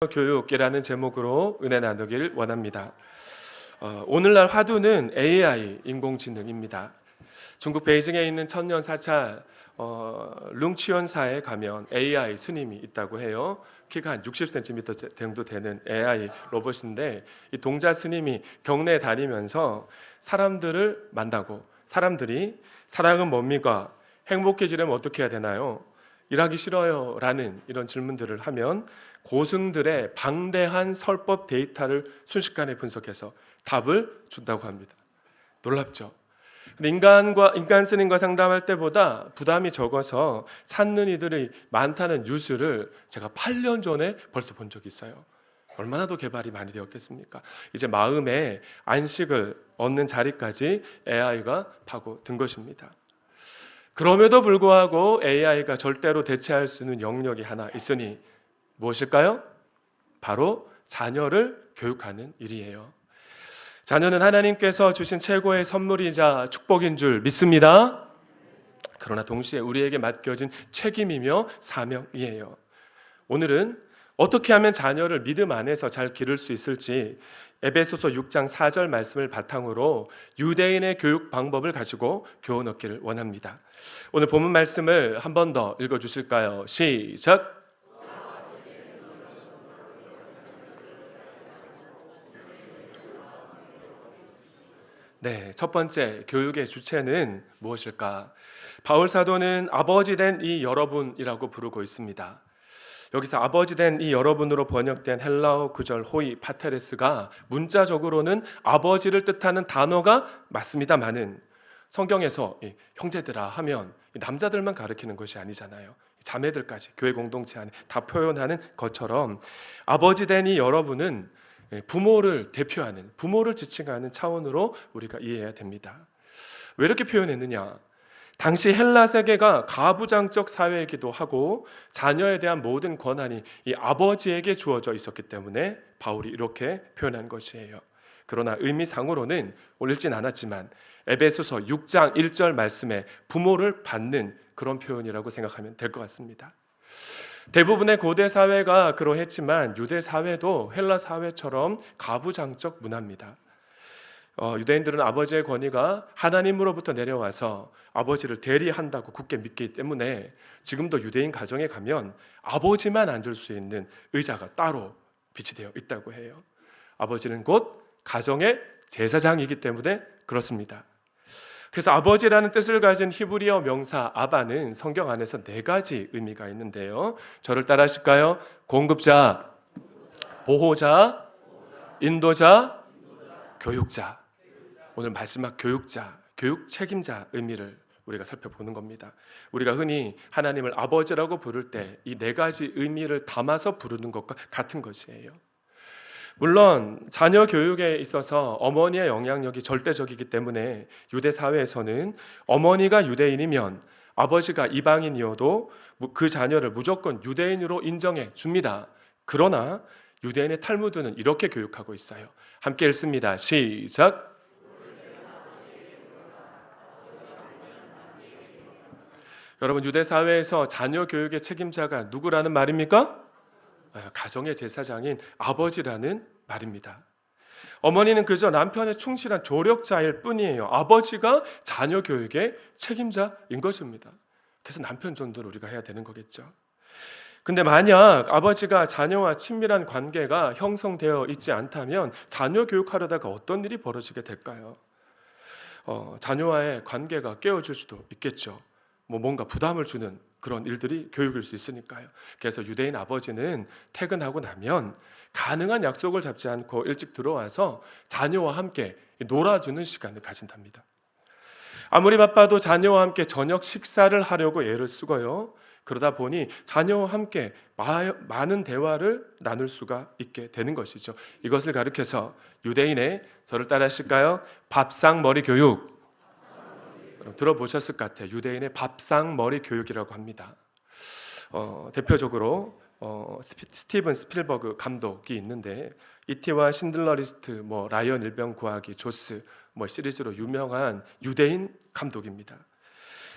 교육이라는 제목으로 은혜 나누길 원합니다. 오늘날 화두는 AI, 인공지능입니다. 중국 베이징에 있는 천년 사찰 룽치원사에 가면 AI 스님이 있다고 해요. 키가 한 60cm 정도 되는 AI 로봇인데 이 동자 스님이 경내에 다니면서 사람들을 만나고 사람들이 사랑은 뭡니까? 행복해지려면 어떻게 해야 되나요? 일하기 싫어요 라는 이런 질문들을 하면 고승들의 방대한 설법 데이터를 순식간에 분석해서 답을 준다고 합니다. 놀랍죠? 근데 인간 스님과 상담할 때보다 부담이 적어서 찾는 이들이 많다는 뉴스를 제가 8년 전에 벌써 본 적이 있어요. 얼마나 더 개발이 많이 되었겠습니까? 이제 마음의 안식을 얻는 자리까지 AI가 파고든 것입니다. 그럼에도 불구하고 AI가 절대로 대체할 수 있는 영역이 하나 있으니 무엇일까요? 바로 자녀를 교육하는 일이에요. 자녀는 하나님께서 주신 최고의 선물이자 축복인 줄 믿습니다. 그러나 동시에 우리에게 맡겨진 책임이며 사명이에요. 오늘은 어떻게 하면 자녀를 믿음 안에서 잘 기를 수 있을지 에베소서 6장 4절 말씀을 바탕으로 유대인의 교육 방법을 가지고 교훈 얻기를 원합니다. 오늘 본문 말씀을 한 번 더 읽어주실까요? 시작! 네, 첫 번째 교육의 주체는 무엇일까? 바울 사도는 아버지 된 이 여러분이라고 부르고 있습니다. 여기서 아버지 된 이 여러분으로 번역된 헬라어 구절 호이 파테레스가 문자적으로는 아버지를 뜻하는 단어가 맞습니다만은 성경에서 형제들아 하면 남자들만 가리키는 것이 아니잖아요. 자매들까지 교회 공동체 안에 다 표현하는 것처럼 아버지 된 이 여러분은 부모를 대표하는, 부모를 지칭하는 차원으로 우리가 이해해야 됩니다. 왜 이렇게 표현했느냐? 당시 헬라 세계가 가부장적 사회이기도 하고 자녀에 대한 모든 권한이 이 아버지에게 주어져 있었기 때문에 바울이 이렇게 표현한 것이에요. 그러나 의미상으로는 옳진 않았지만 에베소서 6장 1절 말씀에 부모를 받는 그런 표현이라고 생각하면 될 것 같습니다. 대부분의 고대 사회가 그러했지만 유대 사회도 헬라 사회처럼 가부장적 문화입니다. 유대인들은 아버지의 권위가 하나님으로부터 내려와서 아버지를 대리한다고 굳게 믿기 때문에 지금도 유대인 가정에 가면 아버지만 앉을 수 있는 의자가 따로 비치되어 있다고 해요. 아버지는 곧 가정의 제사장이기 때문에 그렇습니다. 그래서 아버지라는 뜻을 가진 히브리어 명사 아바는 성경 안에서 4가지 의미가 있는데요. 저를 따라 하실까요? 공급자, 보호자, 인도자, 교육자. 오늘 마지막 교육자, 교육 책임자 의미를 우리가 살펴보는 겁니다. 우리가 흔히 하나님을 아버지라고 부를 때 이 4가지 의미를 담아서 부르는 것과 같은 것이에요. 물론 자녀 교육에 있어서 어머니의 영향력이 절대적이기 때문에 유대 사회에서는 어머니가 유대인이면 아버지가 이방인이어도 그 자녀를 무조건 유대인으로 인정해 줍니다. 그러나 유대인의 탈무드는 이렇게 교육하고 있어요. 함께 읽습니다. 시작! 여러분, 유대 사회에서 자녀 교육의 책임자가 누구라는 말입니까? 가정의 제사장인 아버지라는 말입니다. 어머니는 그저 남편의 충실한 조력자일 뿐이에요. 아버지가 자녀 교육의 책임자인 것입니다. 그래서 남편 전도를 우리가 해야 되는 거겠죠. 근데 만약 아버지가 자녀와 친밀한 관계가 형성되어 있지 않다면 자녀 교육하려다가 어떤 일이 벌어지게 될까요? 자녀와의 관계가 깨어질 수도 있겠죠. 뭔가 부담을 주는 그런 일들이 교육일 수 있으니까요. 그래서 유대인 아버지는 퇴근하고 나면 가능한 약속을 잡지 않고 일찍 들어와서 자녀와 함께 놀아주는 시간을 가진답니다. 아무리 바빠도 자녀와 함께 저녁 식사를 하려고 애를 쓰고요. 그러다 보니 자녀와 함께 많은 대화를 나눌 수가 있게 되는 것이죠. 이것을 가리켜서 유대인의, 저를 따라 하실까요? 밥상머리 교육. 들어보셨을 것 같아요. 유대인의 밥상머리 교육이라고 합니다. 대표적으로 스티븐 스필버그 감독이 있는데 이티와 신들러 리스트, 라이언 일병 구하기, 조스 시리즈로 유명한 유대인 감독입니다.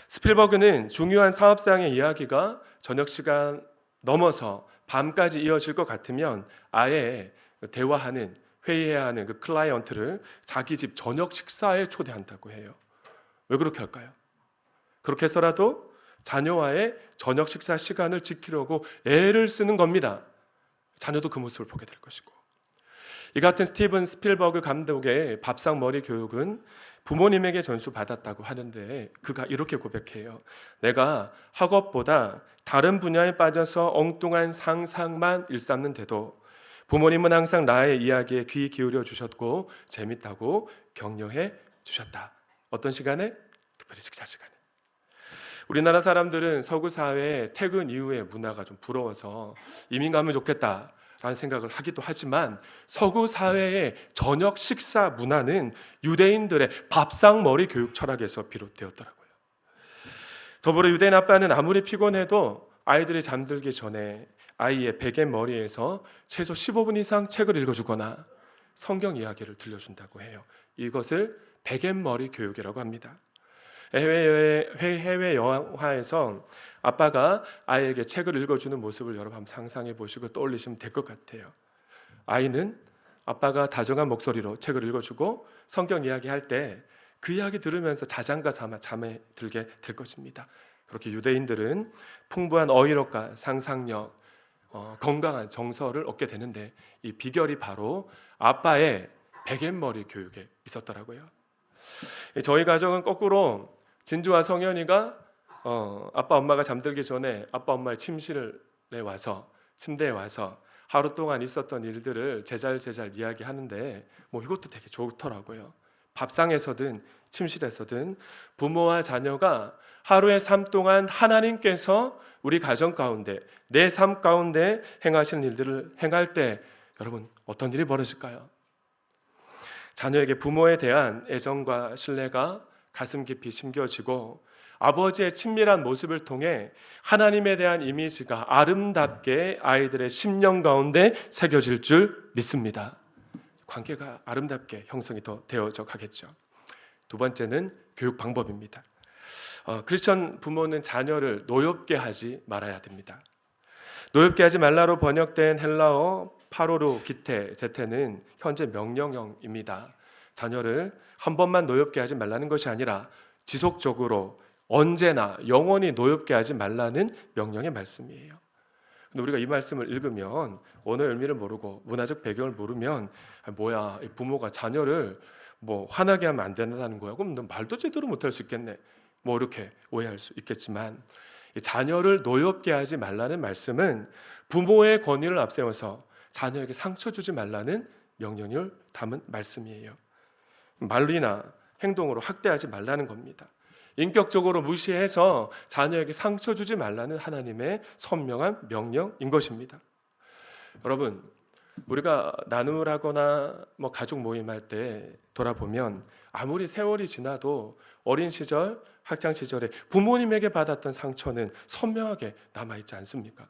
스필버그는 중요한 사업상의 이야기가 저녁 시간 넘어서 밤까지 이어질 것 같으면 아예 대화하는 회의해야 하는 그 클라이언트를 자기 집 저녁 식사에 초대한다고 해요. 왜 그렇게 할까요? 그렇게 해서라도 자녀와의 저녁 식사 시간을 지키려고 애를 쓰는 겁니다. 자녀도 그 모습을 보게 될 것이고. 이 같은 스티븐 스필버그 감독의 밥상머리 교육은 부모님에게 전수받았다고 하는데 그가 이렇게 고백해요. 내가 학업보다 다른 분야에 빠져서 엉뚱한 상상만 일삼는데도 부모님은 항상 나의 이야기에 귀 기울여 주셨고 재밌다고 격려해 주셨다. 어떤 시간에? 특별히 식사 시간에. 우리나라 사람들은 서구 사회의 퇴근 이후의 문화가 좀 부러워서 이민 가면 좋겠다 라는 생각을 하기도 하지만 서구 사회의 저녁 식사 문화는 유대인들의 밥상머리 교육 철학에서 비롯되었더라고요. 더불어 유대인 아빠는 아무리 피곤해도 아이들이 잠들기 전에 아이의 베개 머리에서 최소 15분 이상 책을 읽어주거나 성경 이야기를 들려준다고 해요. 이것을 베갯머리 교육이라고 합니다. 해외 영화에서 아빠가 아이에게 책을 읽어주는 모습을 여러분 한번 상상해 보시고 떠올리시면 될 것 같아요. 아이는 아빠가 다정한 목소리로 책을 읽어주고 성경 이야기할 때 그 이야기 들으면서 자장가 삼아 잠에 들게 될 것입니다. 그렇게 유대인들은 풍부한 어휘력과 상상력, 건강한 정서를 얻게 되는데 이 비결이 바로 아빠의 베갯머리 교육에 있었더라고요. 저희 가정은 거꾸로 진주와 성현이가 아빠 엄마가 잠들기 전에 아빠 엄마의 침실에 와서 침대에 와서 하루 동안 있었던 일들을 제잘제잘 이야기하는데 이것도 되게 좋더라고요. 밥상에서든 침실에서든 부모와 자녀가 하루의 삶 동안 하나님께서 우리 가정 가운데 내 삶 가운데 행하시는 일들을 행할 때 여러분 어떤 일이 벌어질까요? 자녀에게 부모에 대한 애정과 신뢰가 가슴 깊이 심겨지고 아버지의 친밀한 모습을 통해 하나님에 대한 이미지가 아름답게 아이들의 심령 가운데 새겨질 줄 믿습니다. 관계가 아름답게 형성이 더 되어져 가겠죠. 두 번째는 교육 방법입니다. 크리스천 부모는 자녀를 노엽게 하지 말아야 됩니다. 노엽게 하지 말라로 번역된 헬라어 파로르 기테 제테는 현재 명령형입니다. 자녀를 한 번만 노엽게 하지 말라는 것이 아니라 지속적으로 언제나 영원히 노엽게 하지 말라는 명령의 말씀이에요. 근데 우리가 이 말씀을 읽으면 언어의 의미를 모르고 문화적 배경을 모르면 뭐야 부모가 자녀를 화나게 하면 안 된다는 거야. 그럼 너 말도 제대로 못할 수 있겠네. 이렇게 오해할 수 있겠지만 자녀를 노엽게 하지 말라는 말씀은 부모의 권위를 앞세워서 자녀에게 상처 주지 말라는 명령을 담은 말씀이에요. 말이나 행동으로 학대하지 말라는 겁니다. 인격적으로 무시해서 자녀에게 상처 주지 말라는 하나님의 선명한 명령인 것입니다. 여러분, 우리가 나눔을 하거나 가족 모임할 때 돌아보면 아무리 세월이 지나도 어린 시절, 학창 시절에 부모님에게 받았던 상처는 선명하게 남아있지 않습니까?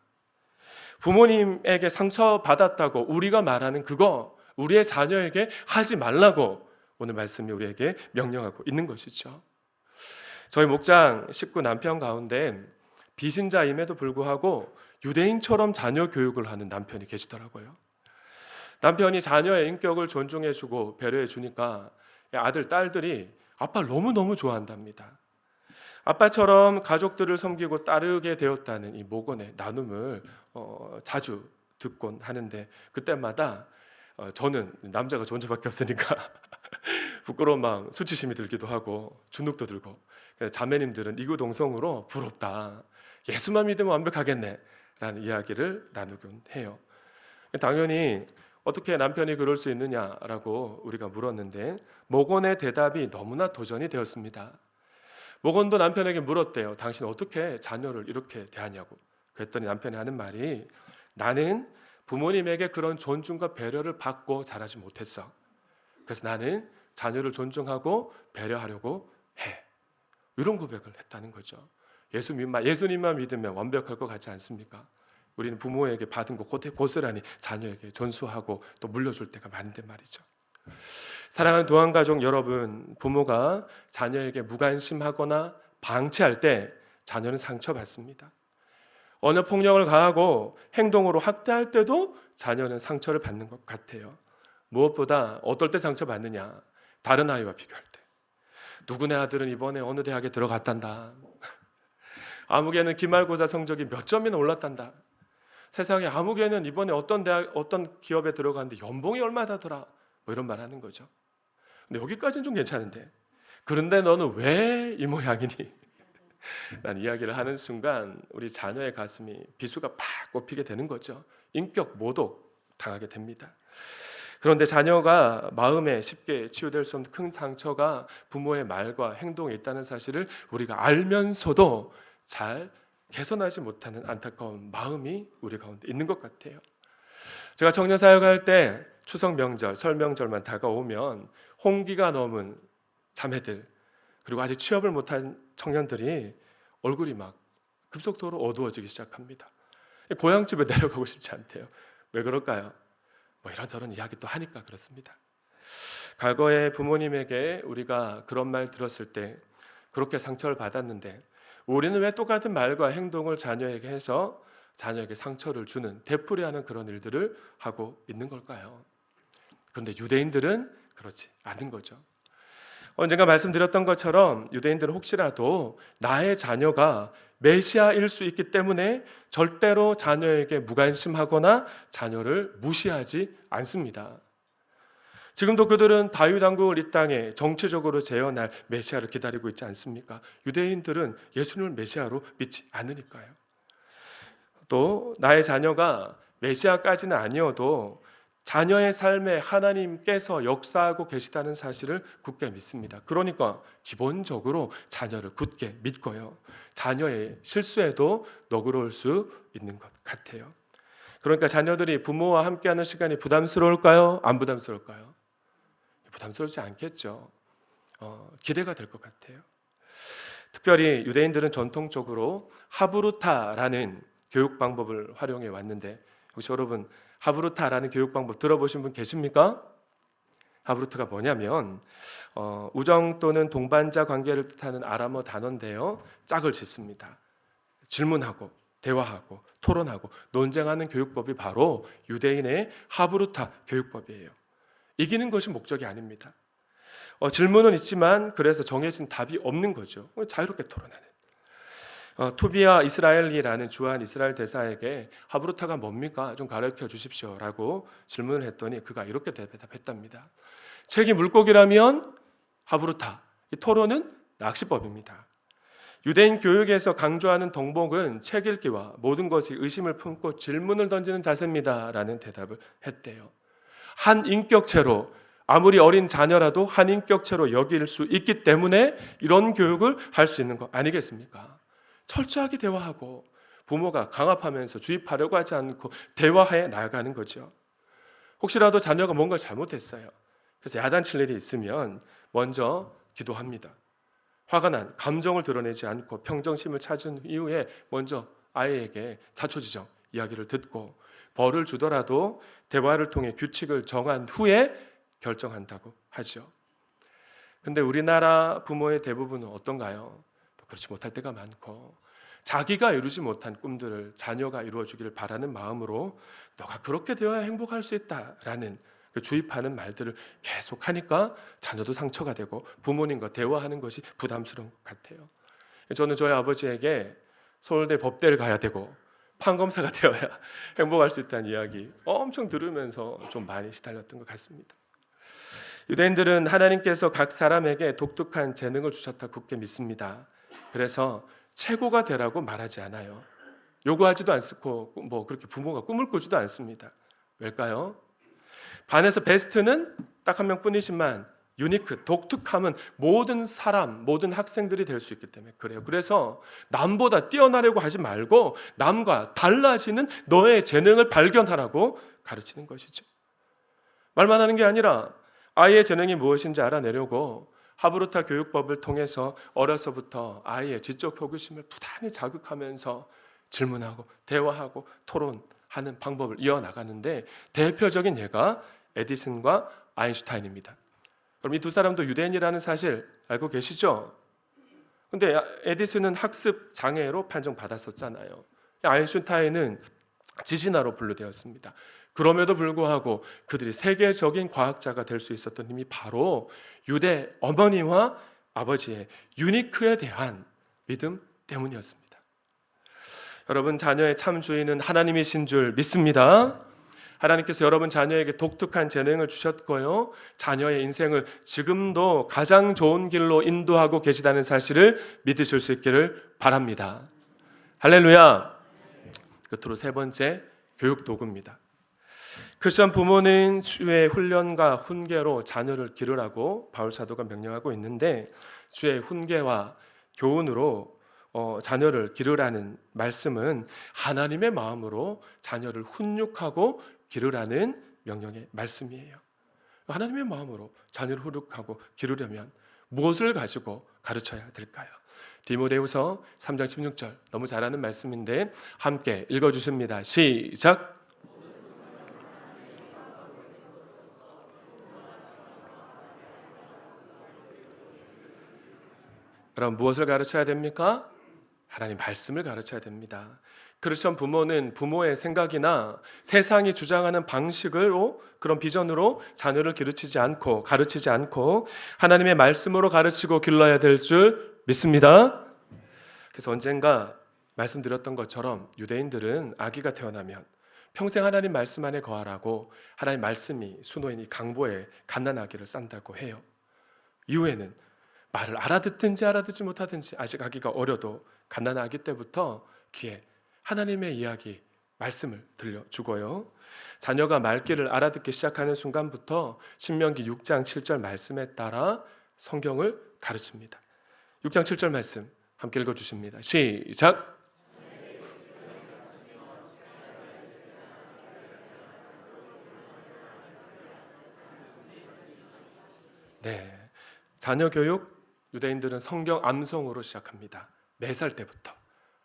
부모님에게 상처받았다고 우리가 말하는 그거 우리의 자녀에게 하지 말라고 오늘 말씀이 우리에게 명령하고 있는 것이죠. 저희 목장 식구 남편 가운데 비신자임에도 불구하고 유대인처럼 자녀 교육을 하는 남편이 계시더라고요. 남편이 자녀의 인격을 존중해주고 배려해주니까 아들, 딸들이 아빠를 너무너무 좋아한답니다. 아빠처럼 가족들을 섬기고 따르게 되었다는 이 목원의 나눔을 자주 듣곤 하는데 그때마다 저는 남자가 저 혼자밖에 없으니까 부끄러운 마음, 수치심이 들기도 하고 주눅도 들고 자매님들은 이구동성으로 부럽다. 예수만 믿으면 완벽하겠네 라는 이야기를 나누곤 해요. 당연히 어떻게 남편이 그럴 수 있느냐라고 우리가 물었는데 목원의 대답이 너무나 도전이 되었습니다. 목원도 남편에게 물었대요. 당신 어떻게 자녀를 이렇게 대하냐고. 그랬더니 남편이 하는 말이 나는 부모님에게 그런 존중과 배려를 받고 자라지 못했어. 그래서 나는 자녀를 존중하고 배려하려고 해. 이런 고백을 했다는 거죠. 예수님만 믿으면 완벽할 것 같지 않습니까? 우리는 부모에게 받은 거 고스란히 자녀에게 전수하고 또 물려줄 때가 많은데 말이죠. 사랑하는 도안가족 여러분, 부모가 자녀에게 무관심하거나 방치할 때 자녀는 상처받습니다. 언어 폭력을 가하고 행동으로 학대할 때도 자녀는 상처를 받는 것 같아요. 무엇보다 어떨 때 상처받느냐? 다른 아이와 비교할 때. 누구네 아들은 이번에 어느 대학에 들어갔단다. 아무개는 기말고사 성적이 몇 점이나 올랐단다. 세상에 아무개는 이번에 어떤 대학, 어떤 기업에 들어갔는데 연봉이 얼마다더라. 뭐 이런 말 하는 거죠. 근데 여기까지는 좀 괜찮은데. 그런데 너는 왜 이 모양이니? 난 이야기를 하는 순간 우리 자녀의 가슴이 비수가 팍 꼽히게 되는 거죠. 인격 모독 당하게 됩니다. 그런데 자녀가 마음에 쉽게 치유될 수 없는 큰 상처가 부모의 말과 행동에 있다는 사실을 우리가 알면서도 잘 개선하지 못하는 안타까운 마음이 우리 가운데 있는 것 같아요. 제가 청년 사역할 때 추석 명절, 설 명절만 다가오면 홍기가 넘은 자매들 그리고 아직 취업을 못한 청년들이 얼굴이 막 급속도로 어두워지기 시작합니다. 고향집에 내려가고 싶지 않대요. 왜 그럴까요? 뭐 이런저런 이야기 또 하니까 그렇습니다. 과거에 부모님에게 우리가 그런 말 들었을 때 그렇게 상처를 받았는데 우리는 왜 똑같은 말과 행동을 자녀에게 해서 자녀에게 상처를 주는 되풀이하는 그런 일들을 하고 있는 걸까요? 그런데 유대인들은 그렇지 않은 거죠. 언젠가 말씀드렸던 것처럼 유대인들은 혹시라도 나의 자녀가 메시아일 수 있기 때문에 절대로 자녀에게 무관심하거나 자녀를 무시하지 않습니다. 지금도 그들은 다윗 왕국을 이 땅에 정치적으로 재현할 메시아를 기다리고 있지 않습니까? 유대인들은 예수님을 메시아로 믿지 않으니까요. 또 나의 자녀가 메시아까지는 아니어도 자녀의 삶에 하나님께서 역사하고 계시다는 사실을 굳게 믿습니다. 그러니까 기본적으로 자녀를 굳게 믿고요. 자녀의 실수에도 너그러울 수 있는 것 같아요. 그러니까 자녀들이 부모와 함께하는 시간이 부담스러울까요? 안 부담스러울까요? 부담스럽지 않겠죠. 기대가 될 것 같아요. 특별히 유대인들은 전통적으로 하브루타라는 교육 방법을 활용해 왔는데 혹시 여러분 하브루타라는 교육 방법 들어보신 분 계십니까? 하브루트가 뭐냐면 우정 또는 동반자 관계를 뜻하는 아람어 단어인데요. 짝을 짓습니다. 질문하고 대화하고 토론하고 논쟁하는 교육법이 바로 유대인의 하브루타 교육법이에요. 이기는 것이 목적이 아닙니다. 질문은 있지만 그래서 정해진 답이 없는 거죠. 자유롭게 토론하는. 투비아 이스라엘리라는 주한 이스라엘 대사에게 하브루타가 뭡니까? 좀 가르쳐 주십시오라고 질문을 했더니 그가 이렇게 대답했답니다. 책이 물고기라면 하브루타, 이 토론은 낚시법입니다. 유대인 교육에서 강조하는 덕목은 책 읽기와 모든 것에 의심을 품고 질문을 던지는 자세입니다 라는 대답을 했대요. 한 인격체로 아무리 어린 자녀라도 한 인격체로 여길 수 있기 때문에 이런 교육을 할 수 있는 거 아니겠습니까? 철저하게 대화하고 부모가 강압하면서 주입하려고 하지 않고 대화해 나가는 거죠. 혹시라도 자녀가 뭔가 잘못했어요. 그래서 야단칠 일이 있으면 먼저 기도합니다. 화가 난 감정을 드러내지 않고 평정심을 찾은 이후에 먼저 아이에게 자초지정 이야기를 듣고 벌을 주더라도 대화를 통해 규칙을 정한 후에 결정한다고 하죠. 근데 우리나라 부모의 대부분은 어떤가요? 그렇지 못할 때가 많고 자기가 이루지 못한 꿈들을 자녀가 이루어주기를 바라는 마음으로 너가 그렇게 되어야 행복할 수 있다라는 그 주입하는 말들을 계속하니까 자녀도 상처가 되고 부모님과 대화하는 것이 부담스러운 것 같아요. 저는 저희 아버지에게 서울대 법대를 가야 되고 판검사가 되어야 행복할 수 있다는 이야기 엄청 들으면서 좀 많이 시달렸던 것 같습니다. 유대인들은 하나님께서 각 사람에게 독특한 재능을 주셨다 굳게 믿습니다. 그래서 최고가 되라고 말하지 않아요. 요구하지도 않고 뭐 그렇게 부모가 꿈을 꾸지도 않습니다. 왜일까요? 반에서 베스트는 딱 한 명뿐이지만 유니크, 독특함은 모든 사람, 모든 학생들이 될 수 있기 때문에 그래요. 그래서 남보다 뛰어나려고 하지 말고 남과 달라지는 너의 재능을 발견하라고 가르치는 것이죠. 말만 하는 게 아니라 아이의 재능이 무엇인지 알아내려고 하브루타 교육법을 통해서 어려서부터 아이의 지적 호기심을 부단히 자극하면서 질문하고 대화하고 토론하는 방법을 이어나가는데 대표적인 예가 에디슨과 아인슈타인입니다. 그럼 이 두 사람도 유대인이라는 사실 알고 계시죠? 근데 에디슨은 학습 장애로 판정받았었잖아요. 아인슈타인은 지진아로 분류되었습니다. 그럼에도 불구하고 그들이 세계적인 과학자가 될 수 있었던 힘이 바로 유대 어머니와 아버지의 유니크에 대한 믿음 때문이었습니다. 여러분, 자녀의 참 주인은 하나님이신 줄 믿습니다. 하나님께서 여러분 자녀에게 독특한 재능을 주셨고요, 자녀의 인생을 지금도 가장 좋은 길로 인도하고 계시다는 사실을 믿으실 수 있기를 바랍니다. 할렐루야. 끝으로 세 번째, 교육 도구입니다. 크리스천 부모는 주의 훈련과 훈계로 자녀를 기르라고 바울 사도가 명령하고 있는데, 주의 훈계와 교훈으로 자녀를 기르라는 말씀은 하나님의 마음으로 자녀를 훈육하고 기르라는 명령의 말씀이에요. 하나님의 마음으로 자녀를 훈육하고 기르려면 무엇을 가지고 가르쳐야 될까요? 디모데후서 3장 16절, 너무 잘 아는 말씀인데 함께 읽어주십니다. 시작. 그럼 무엇을 가르쳐야 됩니까? 하나님 말씀을 가르쳐야 됩니다. 크리스천 부모는 부모의 생각이나 세상이 주장하는 방식으로, 그런 비전으로 자녀를 가르치지 않고 하나님의 말씀으로 가르치고 길러야 될 줄 믿습니다. 그래서 언젠가 말씀드렸던 것처럼 유대인들은 아기가 태어나면 평생 하나님 말씀 안에 거하라고 하나님 말씀이 수노인 이 강보에 갓난아기를 싼다고 해요. 이후에는 말을 알아듣든지 알아듣지 못하든지 아직 아기가 어려도 갓난아기 때부터 귀에 하나님의 이야기, 말씀을 들려주고요, 자녀가 말귀를 알아듣기 시작하는 순간부터 신명기 6장 7절 말씀에 따라 성경을 가르칩니다. 6장 7절 말씀 함께 읽어주십니다. 시작. 네, 자녀 교육, 유대인들은 성경 암송으로 시작합니다. 4살 때부터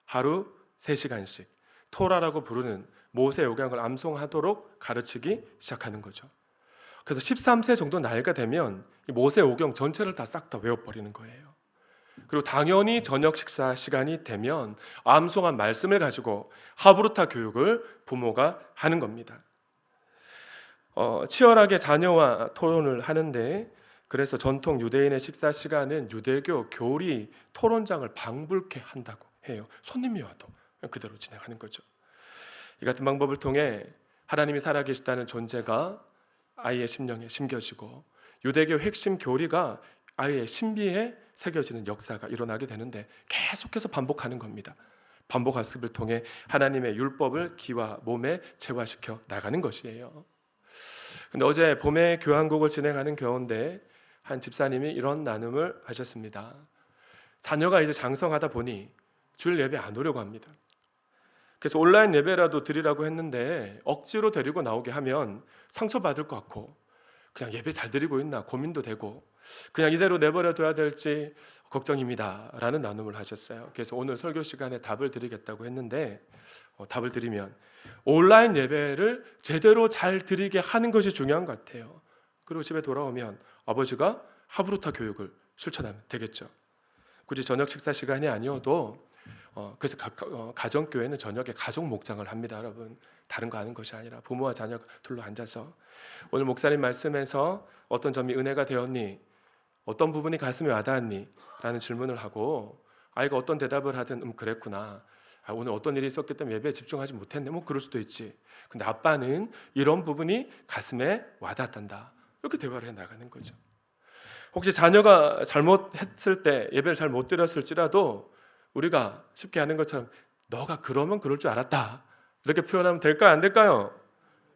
하루 3시간씩 토라라고 부르는 모세오경을 암송하도록 가르치기 시작하는 거죠. 그래서 13세 정도 나이가 되면 이 모세오경 전체를 다 싹 다 외워버리는 거예요. 그리고 당연히 저녁 식사 시간이 되면 암송한 말씀을 가지고 하브루타 교육을 부모가 하는 겁니다. 치열하게 자녀와 토론을 하는데, 그래서 전통 유대인의 식사 시간은 유대교 교리 토론장을 방불케 한다고 해요. 손님이 와도 그대로 진행하는 거죠. 이 같은 방법을 통해 하나님이 살아계시다는 존재가 아이의 심령에 심겨지고 유대교 핵심 교리가 아이의 신비에 새겨지는 역사가 일어나게 되는데, 계속해서 반복하는 겁니다. 반복 학습을 통해 하나님의 율법을 귀와 몸에 체화시켜 나가는 것이에요. 근데 어제 봄에 교환곡을 진행하는 가운데 한 집사님이 이런 나눔을 하셨습니다. 자녀가 이제 장성하다 보니 주일 예배 안 오려고 합니다. 그래서 온라인 예배라도 드리라고 했는데 억지로 데리고 나오게 하면 상처받을 것 같고, 그냥 예배 잘 드리고 있나 고민도 되고, 그냥 이대로 내버려둬야 될지 걱정입니다 라는 나눔을 하셨어요. 그래서 오늘 설교 시간에 답을 드리겠다고 했는데, 답을 드리면 온라인 예배를 제대로 잘 드리게 하는 것이 중요한 것 같아요. 그리고 집에 돌아오면 아버지가 하브루타 교육을 실천하면 되겠죠. 굳이 저녁 식사 시간이 아니어도 그래서 가정교회는 저녁에 가족 목장을 합니다. 여러분, 다른 거 하는 것이 아니라 부모와 자녀가 둘러 앉아서 오늘 목사님 말씀에서 어떤 점이 은혜가 되었니? 어떤 부분이 가슴에 와닿았니? 라는 질문을 하고 아이가 어떤 대답을 하든 그랬구나, 오늘 어떤 일이 있었기 때문에 예배에 집중하지 못했네, 뭐 그럴 수도 있지, 근데 아빠는 이런 부분이 가슴에 와닿았단다, 이렇게 대화를 해나가는 거죠. 혹시 자녀가 잘못했을 때 예배를 잘 못 드렸을지라도 우리가 쉽게 하는 것처럼 너가 그러면 그럴 줄 알았다 이렇게 표현하면 될까요? 안 될까요?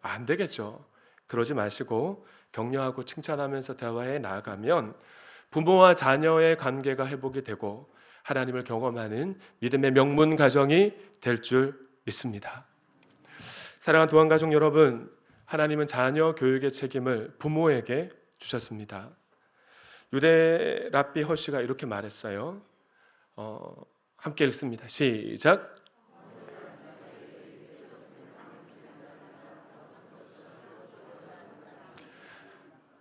안 되겠죠. 그러지 마시고 격려하고 칭찬하면서 대화해 나아가면 부모와 자녀의 관계가 회복이 되고 하나님을 경험하는 믿음의 명문 가정이 될 줄 믿습니다. 사랑하는 도안가족 여러분, 하나님은 자녀 교육의 책임을 부모에게 주셨습니다. 유대 랍비 허시가 이렇게 말했어요. 함께 읽습니다. 시작.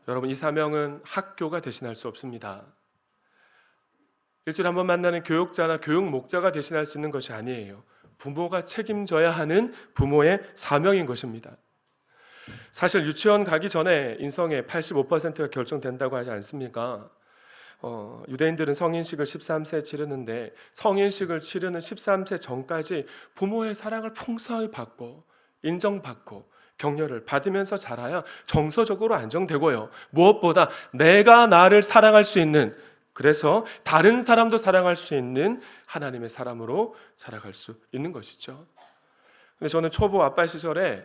여러분, 이 사명은 학교가 대신할 수 없습니다. 일주일에 한 번 만나는 교육자나 교육 목자가 대신할 수 있는 것이 아니에요. 부모가 책임져야 하는 부모의 사명인 것입니다. 사실 유치원 가기 전에 인성의 85%가 결정된다고 하지 않습니까? 유대인들은 성인식을 13세에 치르는데 성인식을 치르는 13세 전까지 부모의 사랑을 풍성히 받고 인정받고 격려를 받으면서 자라야 정서적으로 안정되고요. 무엇보다 내가 나를 사랑할 수 있는, 그래서 다른 사람도 사랑할 수 있는 하나님의 사람으로 자라갈 수 있는 것이죠. 근데 저는 초보 아빠 시절에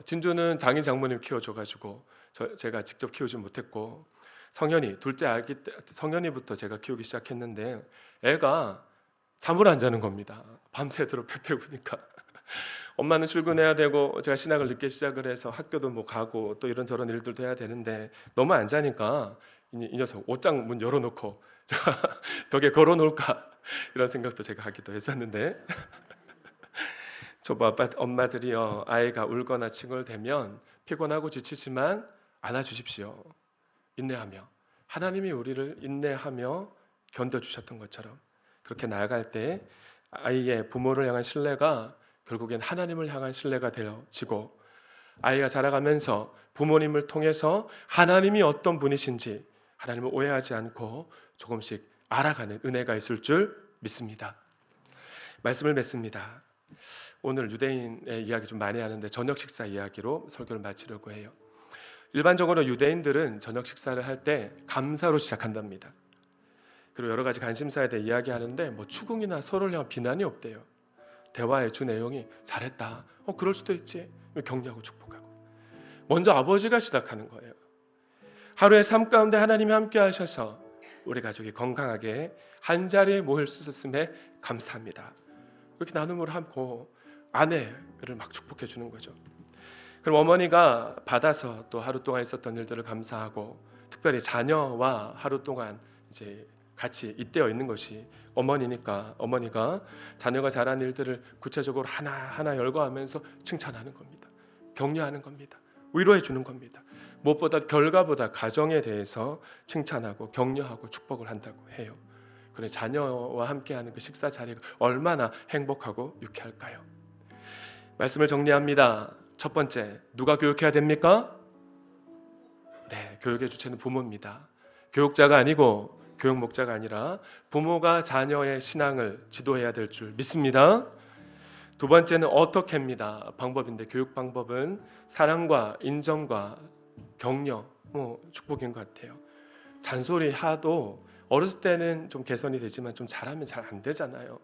진주는 장인 장모님 키워줘가지고 제가 직접 키우지 못했고, 성현이 둘째 아기 때 성현이부터 제가 키우기 시작했는데 애가 잠을 안 자는 겁니다. 밤새도록 페페 우니까. 엄마는 출근해야 되고 제가 신학을 늦게 시작을 해서 학교도 뭐 가고 또 이런저런 일들도 해야 되는데 너무 안 자니까 이 녀석 옷장 문 열어놓고 벽에 걸어놓을까 이런 생각도 제가 하기도 했었는데, 저보 아빠 엄마들이요, 아이가 울거나 칭얼대면 피곤하고 지치지만 안아주십시오. 인내하며, 하나님이 우리를 인내하며 견뎌주셨던 것처럼 그렇게 나아갈 때 아이의 부모를 향한 신뢰가 결국엔 하나님을 향한 신뢰가 되어지고, 아이가 자라가면서 부모님을 통해서 하나님이 어떤 분이신지 하나님을 오해하지 않고 조금씩 알아가는 은혜가 있을 줄 믿습니다. 말씀을 맺습니다. 오늘 유대인의 이야기 좀 많이 하는데 저녁 식사 이야기로 설교를 마치려고 해요. 일반적으로 유대인들은 저녁 식사를 할 때 감사로 시작한답니다. 그리고 여러 가지 관심사에 대해 이야기하는데 뭐 추궁이나 서로를 향한 비난이 없대요. 대화의 주 내용이 잘했다, 그럴 수도 있지, 격려하고 축복하고. 먼저 아버지가 시작하는 거예요. 하루의 삶 가운데 하나님이 함께 하셔서 우리 가족이 건강하게 한자리에 모일 수 있었음에 감사합니다. 이렇게 나눔을 하고 아내를 막 축복해 주는 거죠. 그럼 어머니가 받아서 또 하루 동안 있었던 일들을 감사하고, 특별히 자녀와 하루 동안 이제 같이 잇대어 있는 것이 어머니니까 어머니가 자녀가 잘한 일들을 구체적으로 하나하나 열거하면서 칭찬하는 겁니다. 격려하는 겁니다. 위로해 주는 겁니다. 무엇보다 결과보다 가정에 대해서 칭찬하고 격려하고 축복을 한다고 해요. 그래, 자녀와 함께하는 그 식사 자리가 얼마나 행복하고 유쾌할까요? 말씀을 정리합니다. 첫 번째, 누가 교육해야 됩니까? 네, 교육의 주체는 부모입니다. 교육자가 아니고 교육 목자가 아니라 부모가 자녀의 신앙을 지도해야 될 줄 믿습니다. 두 번째는 어떻게입니다. 방법인데, 교육 방법은 사랑과 인정과 격려, 축복인 것 같아요. 잔소리 하도 어렸을 때는 좀 개선이 되지만 좀 잘하면 잘 안 되잖아요.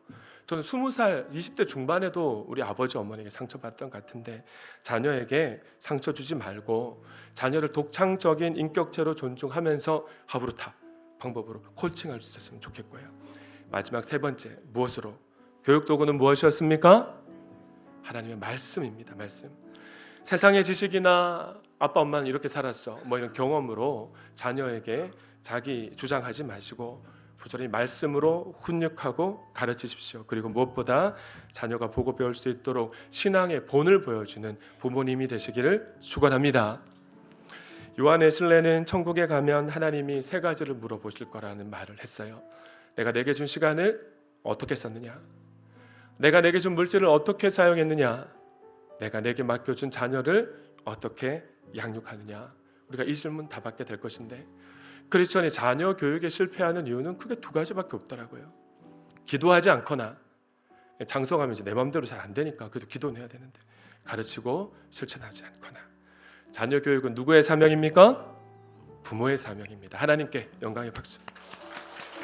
저는 20살, 20대 중반에도 우리 아버지 어머니에게 상처받던 것 같은데, 자녀에게 상처 주지 말고 자녀를 독창적인 인격체로 존중하면서 하부르타 방법으로 코칭할 수 있었으면 좋겠고요. 마지막 세 번째, 무엇으로? 교육 도구는 무엇이었습니까? 하나님의 말씀입니다. 말씀. 세상의 지식이나 아빠 엄마는 이렇게 살았어, 이런 경험으로 자녀에게 자기 주장하지 마시고 부지런히 말씀으로 훈육하고 가르치십시오. 그리고 무엇보다 자녀가 보고 배울 수 있도록 신앙의 본을 보여주는 부모님이 되시기를 축원합니다. 요한의 실례는 천국에 가면 하나님이 세 가지를 물어보실 거라는 말을 했어요. 내가 내게 준 시간을 어떻게 썼느냐? 내가 내게 준 물질을 어떻게 사용했느냐? 내가 내게 맡겨준 자녀를 어떻게 양육하느냐? 우리가 이 질문 다 받게 될 것인데, 크리스천이 자녀 교육에 실패하는 이유는 크게 두 가지밖에 없더라고요. 기도하지 않거나, 장성하면 이제 내 마음대로 잘 안 되니까 그래도 기도는 해야 되는데 가르치고 실천하지 않거나. 자녀 교육은 누구의 사명입니까? 부모의 사명입니다. 하나님께 영광의 박수.